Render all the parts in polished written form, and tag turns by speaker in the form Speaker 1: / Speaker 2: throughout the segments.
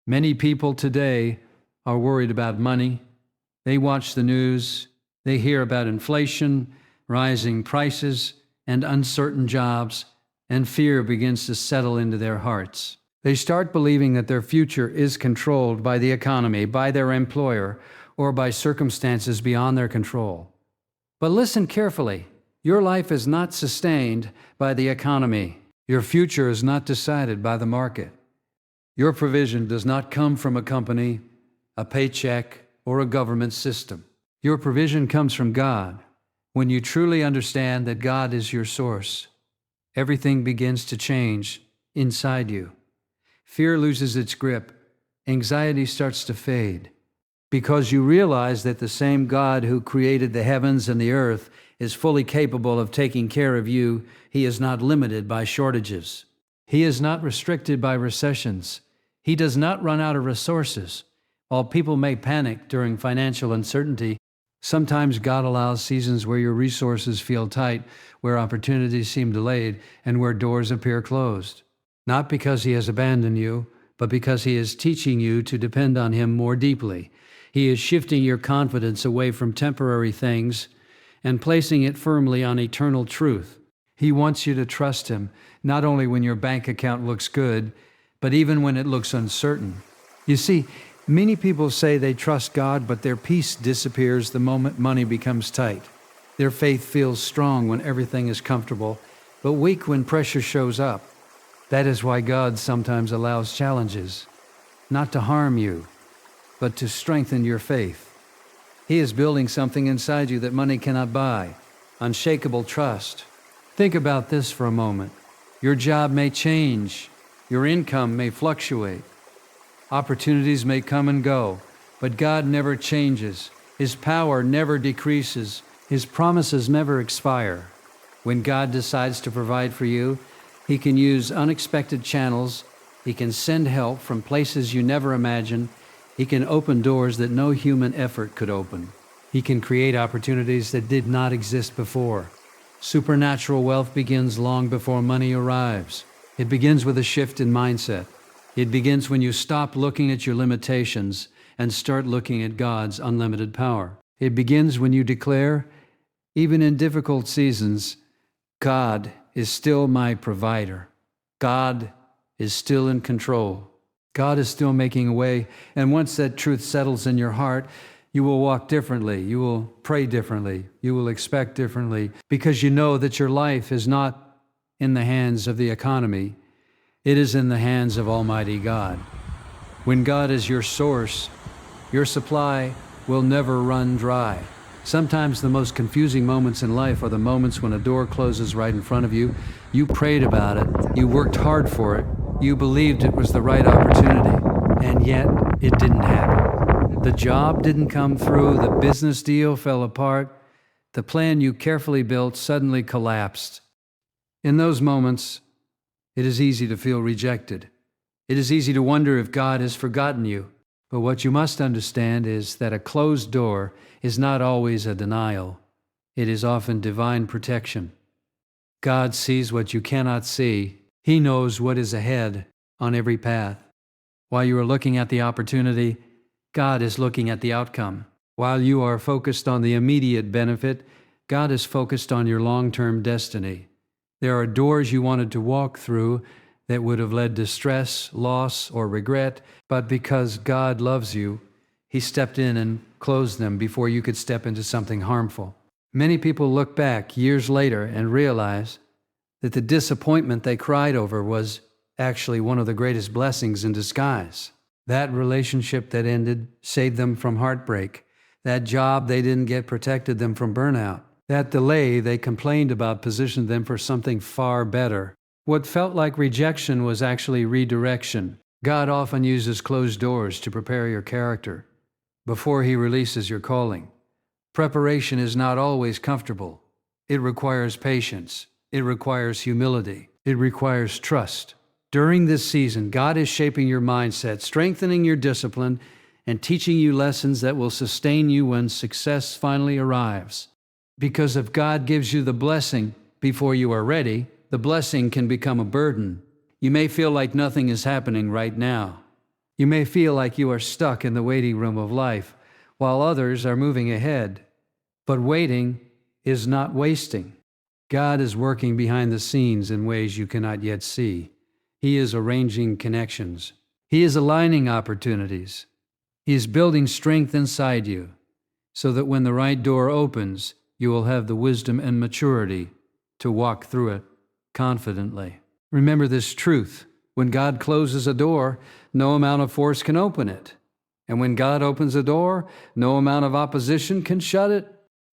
Speaker 1: Many people today are worried about money. They watch the news, they hear about inflation, rising prices, and uncertain jobs, and fear begins to settle into their hearts. They start believing that their future is controlled by the economy, by their employer, or by circumstances beyond their control. But listen carefully. Your life is not sustained by the economy. Your future is not decided by the market. Your provision does not come from a company, a paycheck, or a government system. Your provision comes from God. When you truly understand that God is your source, everything begins to change inside you. Fear loses its grip. Anxiety starts to fade. Because you realize that the same God who created the heavens and the earth is fully capable of taking care of you. He is not limited by shortages. He is not restricted by recessions. He does not run out of resources. While people may panic during financial uncertainty, sometimes God allows seasons where your resources feel tight, where opportunities seem delayed, and where doors appear closed. Not because He has abandoned you, but because He is teaching you to depend on Him more deeply. He is shifting your confidence away from temporary things and placing it firmly on eternal truth. He wants you to trust Him, not only when your bank account looks good, but even when it looks uncertain. You see, many people say they trust God, but their peace disappears the moment money becomes tight. Their faith feels strong when everything is comfortable, but weak when pressure shows up. That is why God sometimes allows challenges, not to harm you, but to strengthen your faith. He is building something inside you that money cannot buy, unshakable trust. Think about this for a moment. Your job may change, your income may fluctuate, opportunities may come and go, but God never changes. His power never decreases. His promises never expire. When God decides to provide for you, He can use unexpected channels. He can send help from places you never imagined. He can open doors that no human effort could open. He can create opportunities that did not exist before. Supernatural wealth begins long before money arrives. It begins with a shift in mindset. It begins when you stop looking at your limitations and start looking at God's unlimited power. It begins when you declare, even in difficult seasons, God is still my provider. God is still in control. God is still making a way, and once that truth settles in your heart, you will walk differently, you will pray differently, you will expect differently, because you know that your life is not in the hands of the economy, it is in the hands of Almighty God. When God is your source, your supply will never run dry. Sometimes the most confusing moments in life are the moments when a door closes right in front of you. You prayed about it, you worked hard for it, you believed it was the right opportunity, and yet it didn't happen. The job didn't come through, the business deal fell apart, the plan you carefully built suddenly collapsed. In those moments, it is easy to feel rejected. It is easy to wonder if God has forgotten you. But what you must understand is that a closed door is not always a denial. It is often divine protection. God sees what you cannot see. He knows what is ahead on every path. While you are looking at the opportunity, God is looking at the outcome. While you are focused on the immediate benefit, God is focused on your long-term destiny. There are doors you wanted to walk through that would have led to stress, loss, or regret, but because God loves you, He stepped in and closed them before you could step into something harmful. Many people look back years later and realize that the disappointment they cried over was actually one of the greatest blessings in disguise. That relationship that ended saved them from heartbreak. That job they didn't get protected them from burnout. That delay they complained about positioned them for something far better. What felt like rejection was actually redirection. God often uses closed doors to prepare your character before He releases your calling. Preparation is not always comfortable. It requires patience. It requires humility. It requires trust. During this season, God is shaping your mindset, strengthening your discipline, and teaching you lessons that will sustain you when success finally arrives. Because if God gives you the blessing before you are ready, the blessing can become a burden. You may feel like nothing is happening right now. You may feel like you are stuck in the waiting room of life while others are moving ahead. But waiting is not wasting. God is working behind the scenes in ways you cannot yet see. He is arranging connections. He is aligning opportunities. He is building strength inside you so that when the right door opens, you will have the wisdom and maturity to walk through it confidently. Remember this truth. When God closes a door, no amount of force can open it. And when God opens a door, no amount of opposition can shut it.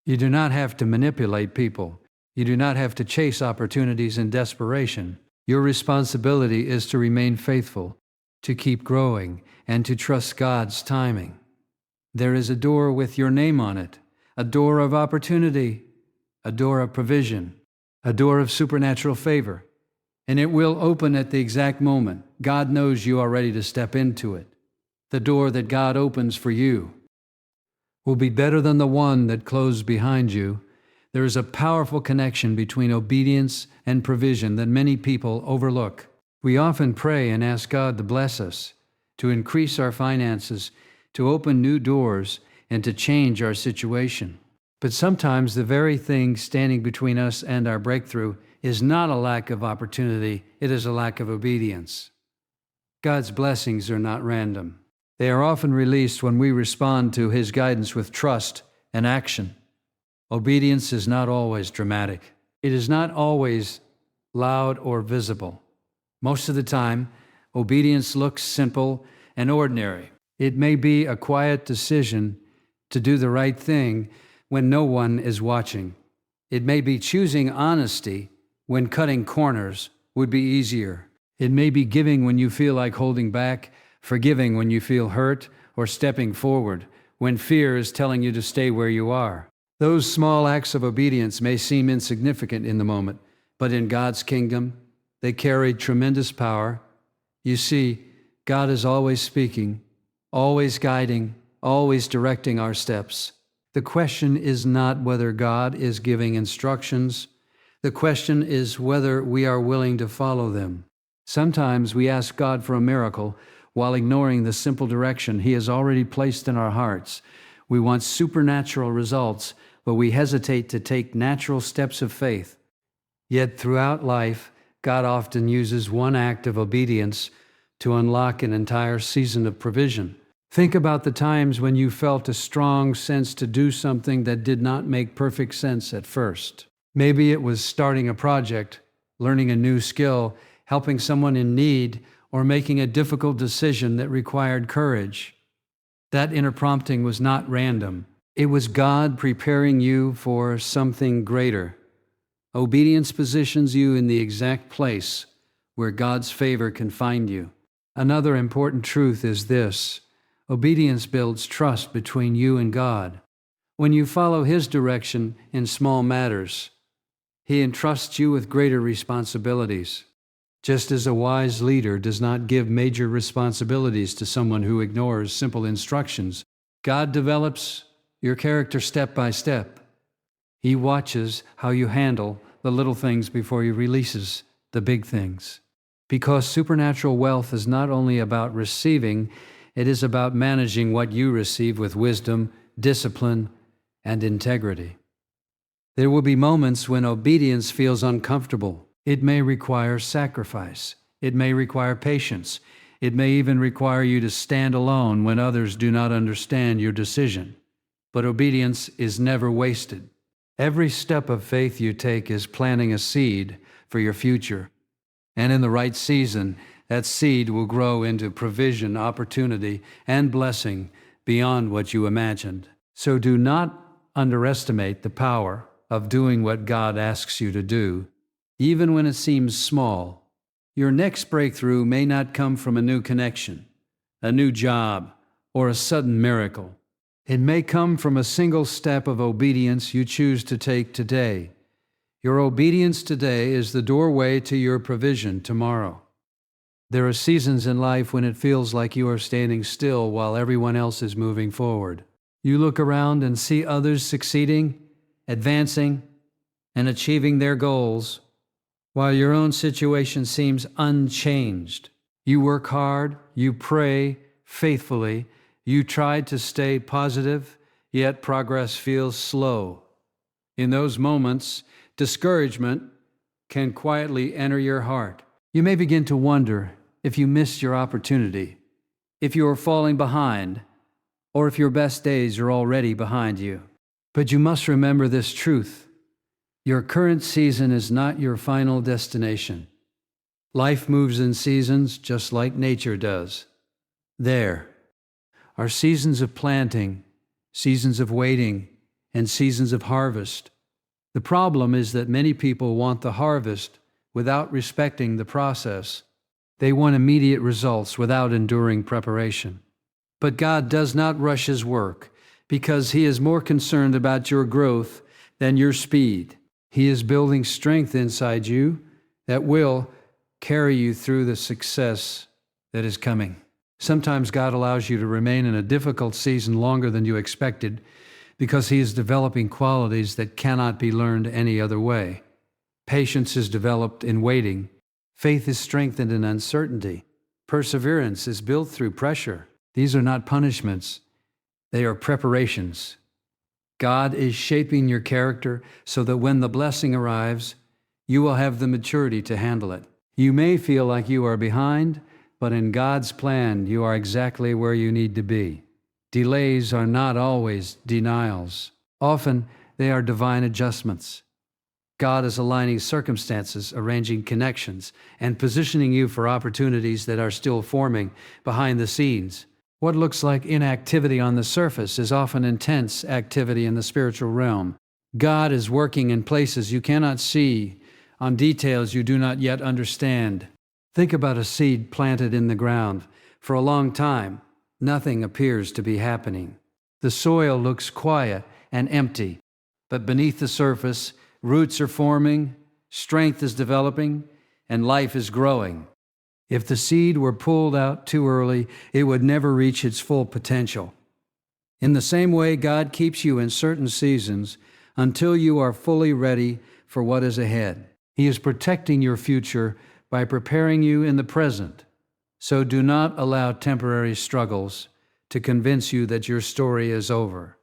Speaker 1: You do not have to manipulate people. You do not have to chase opportunities in desperation. Your responsibility is to remain faithful, to keep growing, and to trust God's timing. There is a door with your name on it, a door of opportunity, a door of provision, a door of supernatural favor, and it will open at the exact moment. God knows you are ready to step into it. The door that God opens for you will be better than the one that closed behind you. There is a powerful connection between obedience and provision that many people overlook. We often pray and ask God to bless us, to increase our finances, to open new doors, and to change our situation. But sometimes the very thing standing between us and our breakthrough is not a lack of opportunity, it is a lack of obedience. God's blessings are not random. They are often released when we respond to His guidance with trust and action. Obedience is not always dramatic. It is not always loud or visible. Most of the time, obedience looks simple and ordinary. It may be a quiet decision to do the right thing when no one is watching. It may be choosing honesty when cutting corners would be easier. It may be giving when you feel like holding back, forgiving when you feel hurt, or stepping forward when fear is telling you to stay where you are. Those small acts of obedience may seem insignificant in the moment, but in God's kingdom, they carry tremendous power. You see, God is always speaking, always guiding, always directing our steps. The question is not whether God is giving instructions. The question is whether we are willing to follow them. Sometimes we ask God for a miracle while ignoring the simple direction He has already placed in our hearts. We want supernatural results, but we hesitate to take natural steps of faith. Yet throughout life, God often uses one act of obedience to unlock an entire season of provision. Think about the times when you felt a strong sense to do something that did not make perfect sense at first. Maybe it was starting a project, learning a new skill, helping someone in need, or making a difficult decision that required courage. That inner prompting was not random. It was God preparing you for something greater. Obedience positions you in the exact place where God's favor can find you. Another important truth is this: obedience builds trust between you and God. When you follow His direction in small matters, He entrusts you with greater responsibilities. Just as a wise leader does not give major responsibilities to someone who ignores simple instructions, God develops your character step by step. He watches how you handle the little things before He releases the big things. Because supernatural wealth is not only about receiving, it is about managing what you receive with wisdom, discipline, and integrity. There will be moments when obedience feels uncomfortable. It may require sacrifice. It may require patience. It may even require you to stand alone when others do not understand your decision. But obedience is never wasted. Every step of faith you take is planting a seed for your future. And in the right season, that seed will grow into provision, opportunity, and blessing beyond what you imagined. So do not underestimate the power of doing what God asks you to do, even when it seems small. Your next breakthrough may not come from a new connection, a new job, or a sudden miracle. It may come from a single step of obedience you choose to take today. Your obedience today is the doorway to your provision tomorrow. There are seasons in life when it feels like you are standing still while everyone else is moving forward. You look around and see others succeeding, advancing, and achieving their goals, while your own situation seems unchanged. You work hard, you pray, faithfully. You tried to stay positive, yet progress feels slow. In those moments, discouragement can quietly enter your heart. You may begin to wonder if you missed your opportunity, if you are falling behind, or if your best days are already behind you. But you must remember this truth. Your current season is not your final destination. Life moves in seasons just like nature does. There are seasons of planting, seasons of waiting, and seasons of harvest. The problem is that many people want the harvest without respecting the process. They want immediate results without enduring preparation. But God does not rush His work because He is more concerned about your growth than your speed. He is building strength inside you that will carry you through the success that is coming. Sometimes God allows you to remain in a difficult season longer than you expected because He is developing qualities that cannot be learned any other way. Patience is developed in waiting. Faith is strengthened in uncertainty. Perseverance is built through pressure. These are not punishments. They are preparations. God is shaping your character so that when the blessing arrives, you will have the maturity to handle it. You may feel like you are behind, but in God's plan, you are exactly where you need to be. Delays are not always denials. Often, they are divine adjustments. God is aligning circumstances, arranging connections, and positioning you for opportunities that are still forming behind the scenes. What looks like inactivity on the surface is often intense activity in the spiritual realm. God is working in places you cannot see, on details you do not yet understand. Think about a seed planted in the ground. For a long time, nothing appears to be happening. The soil looks quiet and empty, but beneath the surface, roots are forming, strength is developing, and life is growing. If the seed were pulled out too early, it would never reach its full potential. In the same way, God keeps you in certain seasons until you are fully ready for what is ahead. He is protecting your future by preparing you in the present. So do not allow temporary struggles to convince you that your story is over.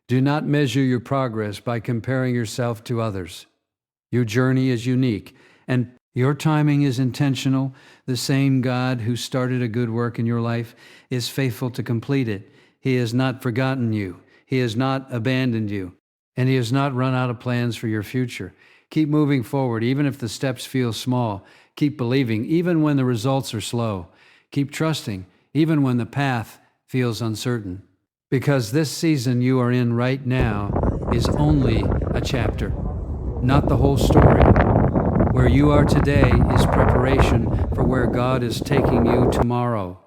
Speaker 1: Do not measure your progress by comparing yourself to others. Your journey is unique, and your timing is intentional. The same God who started a good work in your life is faithful to complete it. He has not forgotten you. He has not abandoned you, and He has not run out of plans for your future. Keep moving forward, even if the steps feel small. Keep believing, even when the results are slow. Keep trusting, even when the path feels uncertain. Because this season you are in right now is only a chapter, not the whole story. Where you are today is preparation for where God is taking you tomorrow.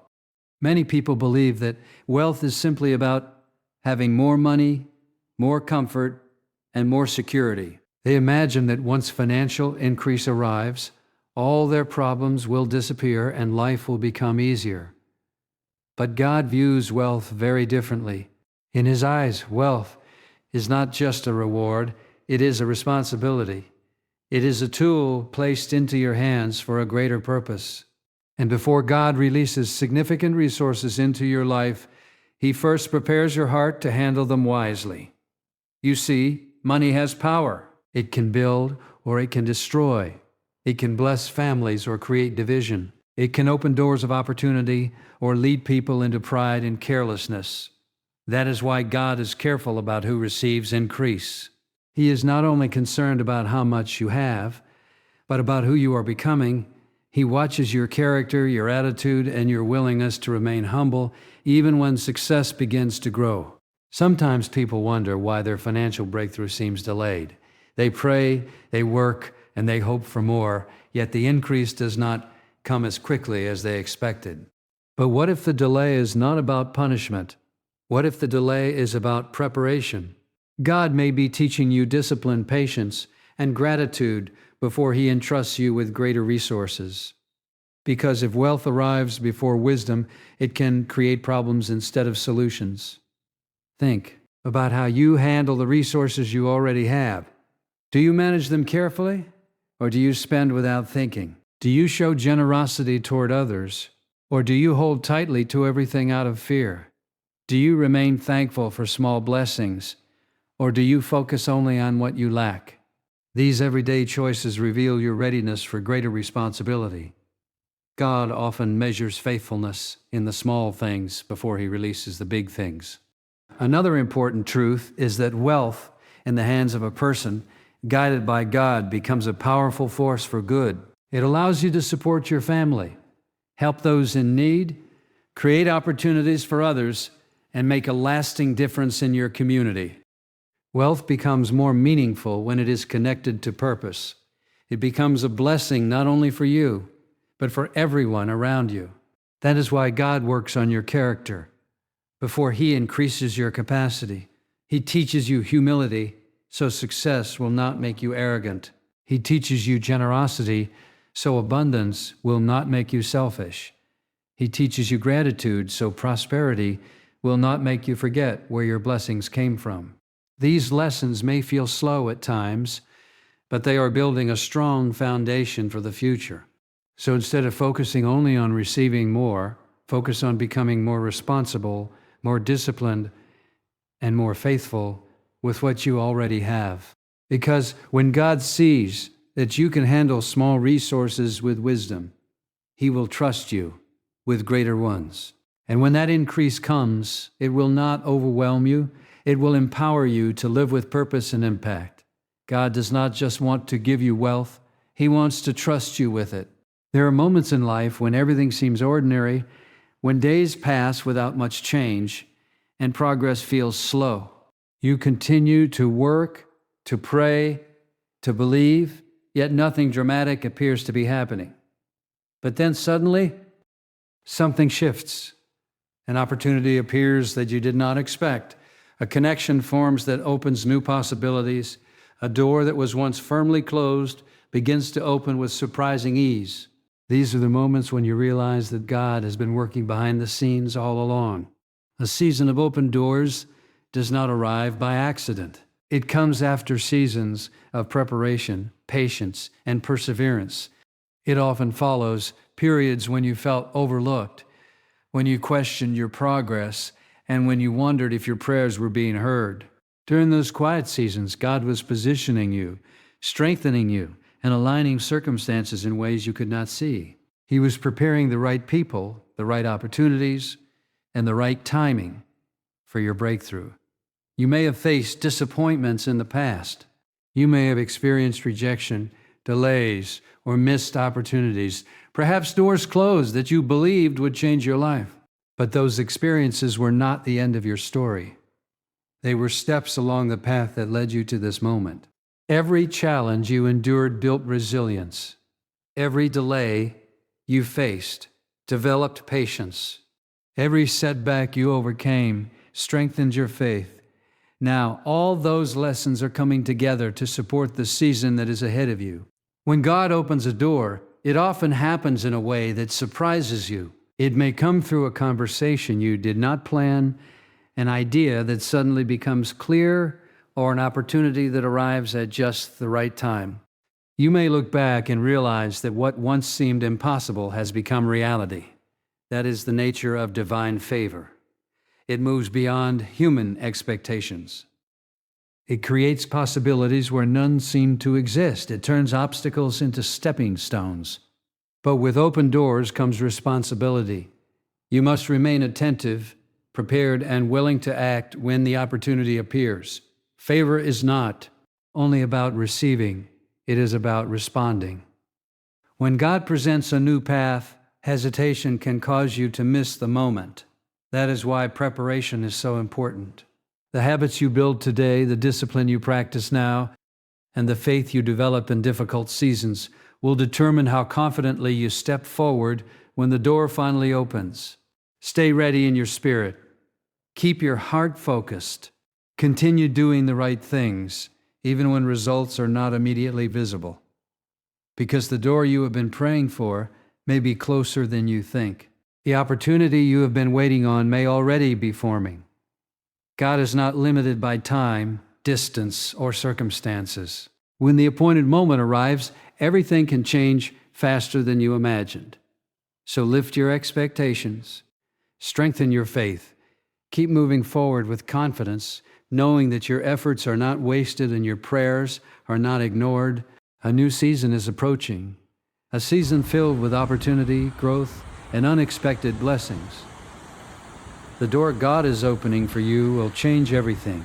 Speaker 1: Many people believe that wealth is simply about having more money, more comfort, and more security. They imagine that once financial increase arrives, all their problems will disappear and life will become easier. But God views wealth very differently. In His eyes, wealth is not just a reward, it is a responsibility. It is a tool placed into your hands for a greater purpose. And before God releases significant resources into your life, He first prepares your heart to handle them wisely. You see, money has power. It can build or it can destroy. It can bless families or create division. It can open doors of opportunity or lead people into pride and carelessness. That is why God is careful about who receives increase. He is not only concerned about how much you have, but about who you are becoming. He watches your character, your attitude, and your willingness to remain humble, even when success begins to grow. Sometimes people wonder why their financial breakthrough seems delayed. They pray, they work, and they hope for more, yet the increase does not come as quickly as they expected. But what if the delay is not about punishment? What if the delay is about preparation? God may be teaching you discipline, patience, and gratitude before He entrusts you with greater resources. Because if wealth arrives before wisdom, it can create problems instead of solutions. Think about how you handle the resources you already have. Do you manage them carefully, or do you spend without thinking? Do you show generosity toward others, Or do you hold tightly to everything out of fear? Do you remain thankful for small blessings? Or do you focus only on what you lack? These everyday choices reveal your readiness for greater responsibility. God often measures faithfulness in the small things before He releases the big things. Another important truth is that wealth in the hands of a person guided by God becomes a powerful force for good. It allows you to support your family, help those in need, create opportunities for others, and make a lasting difference in your community. Wealth becomes more meaningful when it is connected to purpose. It becomes a blessing not only for you, but for everyone around you. That is why God works on your character. Before He increases your capacity, He teaches you humility, so success will not make you arrogant. He teaches you generosity, so abundance will not make you selfish. He teaches you gratitude, so prosperity will not make you forget where your blessings came from. These lessons may feel slow at times, but they are building a strong foundation for the future. So instead of focusing only on receiving more, focus on becoming more responsible, more disciplined, and more faithful with what you already have. Because when God sees that you can handle small resources with wisdom, He will trust you with greater ones. And when that increase comes, it will not overwhelm you. It will empower you to live with purpose and impact. God does not just want to give you wealth, He wants to trust you with it. There are moments in life when everything seems ordinary, when days pass without much change, and progress feels slow. You continue to work, to pray, to believe, yet nothing dramatic appears to be happening. But then suddenly, something shifts. An opportunity appears that you did not expect. A connection forms that opens new possibilities. A door that was once firmly closed begins to open with surprising ease. These are the moments when you realize that God has been working behind the scenes all along. A season of open doors does not arrive by accident. It comes after seasons of preparation, patience, and perseverance. It often follows periods when you felt overlooked, when you questioned your progress, and when you wondered if your prayers were being heard. During those quiet seasons, God was positioning you, strengthening you, and aligning circumstances in ways you could not see. He was preparing the right people, the right opportunities, and the right timing for your breakthrough. You may have faced disappointments in the past. You may have experienced rejection, delays, or missed opportunities. Perhaps doors closed that you believed would change your life. But those experiences were not the end of your story. They were steps along the path that led you to this moment. Every challenge you endured built resilience. Every delay you faced developed patience. Every setback you overcame strengthened your faith. Now, all those lessons are coming together to support the season that is ahead of you. When God opens a door, it often happens in a way that surprises you. It may come through a conversation you did not plan, an idea that suddenly becomes clear, or an opportunity that arrives at just the right time. You may look back and realize that what once seemed impossible has become reality. That is the nature of divine favor. It moves beyond human expectations. It creates possibilities where none seem to exist. It turns obstacles into stepping stones. But with open doors comes responsibility. You must remain attentive, prepared, and willing to act when the opportunity appears. Favor is not only about receiving, it is about responding. When God presents a new path, hesitation can cause you to miss the moment. That is why preparation is so important. The habits you build today, the discipline you practice now, and the faith you develop in difficult seasons will determine how confidently you step forward when the door finally opens. Stay ready in your spirit. Keep your heart focused. Continue doing the right things, even when results are not immediately visible. Because the door you have been praying for may be closer than you think. The opportunity you have been waiting on may already be forming. God is not limited by time, distance, or circumstances. When the appointed moment arrives, everything can change faster than you imagined. So lift your expectations, strengthen your faith, keep moving forward with confidence, knowing that your efforts are not wasted and your prayers are not ignored. A new season is approaching, a season filled with opportunity, growth, and unexpected blessings. The door God is opening for you will change everything.